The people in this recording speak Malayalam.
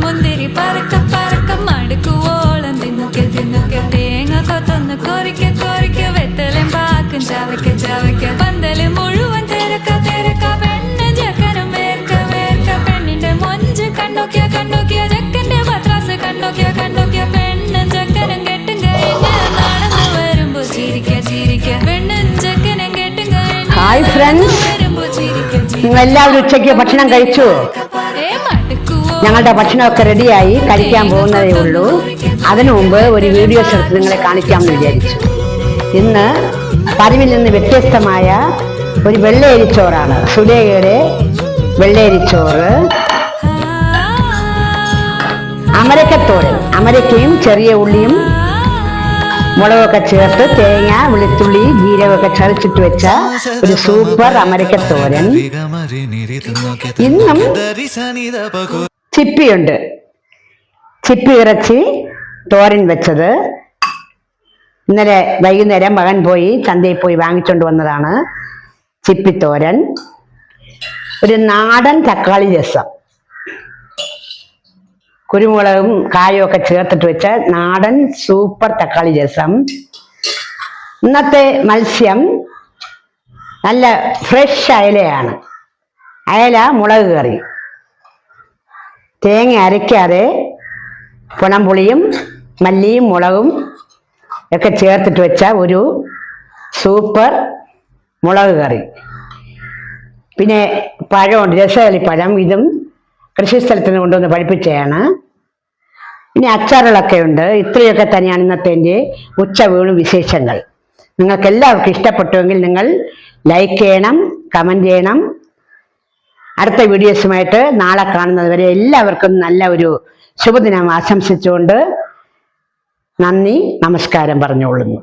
മുന്തിരി പറക്ക പറക്ക മടുക്കുവോളം തിന്നുക്കെ തിന്നുക്കെ തേങ്ങ കൊത്തൊന്ന് കൊറിക്ക കൊറിക്ക വെത്തലും പാക്കും ചവയ്ക്ക ചവയ്ക്ക പന്തല് മുഴുവൻ തിരക്ക തിരക്ക പെണ്ണ് ചക്കനും വേർക്ക വേർക്ക പെണ്ണിന്റെ മൊഞ്ച് കണ്ടോക്കിയ കണ്ടോക്കിയ ചക്കന്റെ പത്രാസ് കണ്ടോക്കിയ കണ്ടോക്കിയ പെണ്ണും ചക്കനും കെട്ടും കഴിഞ്ഞ് നടന്നു വരുമ്പോ ചിരിക്ക ചിരിക്ക പെണ്ണും ചക്കനും കെട്ടും ഹായ് ഫ്രണ്ട്സ്, നിങ്ങൾ എല്ലാവരും ഉച്ചയ്ക്ക് ഭക്ഷണം കഴിച്ചു? ഞങ്ങളുടെ ഭക്ഷണമൊക്കെ റെഡിയായി, കഴിക്കാൻ പോകുന്നതേ ഉള്ളൂ. അതിനു മുമ്പ് ഒരു വീഡിയോസ് എടുത്ത് നിങ്ങളെ കാണിക്കാമെന്ന് വിചാരിച്ചു. ഇന്ന് പതിവിൽ നിന്ന് വ്യത്യസ്തമായ ഒരു വെള്ളയരിച്ചോറാണ്. സുലേഖയുടെ വെള്ളയരിച്ചോറ്, അമരക്കത്തോരൻ, അമരക്കയും ചെറിയ ഉള്ളിയും മുളകൊക്കെ ചേർത്ത് തേങ്ങ വെളുത്തുള്ളി ജീരകമൊക്കെ ചതച്ചിട്ട് വെച്ച ഒരു സൂപ്പർ അമരക്കത്തോരൻ. ഇന്നും ചിപ്പിയുണ്ട്, ചിപ്പി ഇറച്ചി തോരൻ വെച്ചത്. ഇന്നലെ വൈകുന്നേരം മകൻ പോയി ചന്തയിൽ പോയി വാങ്ങിച്ചോണ്ട് വന്നതാണ് ചിപ്പിത്തോരൻ. ഒരു നാടൻ തക്കാളി രസം, കുരുമുളകും കായും ഒക്കെ ചേർത്തിട്ട് വെച്ച നാടൻ സൂപ്പർ തക്കാളി രസം. ഇന്നത്തെ മത്സ്യം നല്ല ഫ്രഷ് അയലയാണ്, അയല മുളക് കറി. തേങ്ങ അരയ്ക്കാതെ പുളമ്പുളിയും മല്ലിയും മുളകും ഒക്കെ ചേർത്തിട്ട് വെച്ച ഒരു സൂപ്പർ മുളക് കറി. പിന്നെ പഴമുണ്ട്, രസകലിപ്പഴം. ഇതും കൃഷിസ്ഥലത്ത് നിന്ന് കൊണ്ടുവന്ന് പഠിപ്പിച്ചതാണ്. പിന്നെ അച്ചാറുകളൊക്കെ ഉണ്ട്. ഇത്രയൊക്കെ തന്നെയാണ് ഇന്നത്തെ എൻ്റെ ഉച്ചയൂണ് വിശേഷങ്ങൾ. നിങ്ങൾക്ക് എല്ലാവർക്കും ഇഷ്ടപ്പെട്ടുവെങ്കിൽ നിങ്ങൾ ലൈക്ക് ചെയ്യണം, കമൻറ്റ് ചെയ്യണം. അടുത്ത വീഡിയോസുമായിട്ട് നാളെ കാണുന്നത് വരെ എല്ലാവർക്കും നല്ല ഒരു ശുഭദിനം ആശംസിച്ചുകൊണ്ട് നന്ദി, നമസ്കാരം പറഞ്ഞുകൊള്ളുന്നു.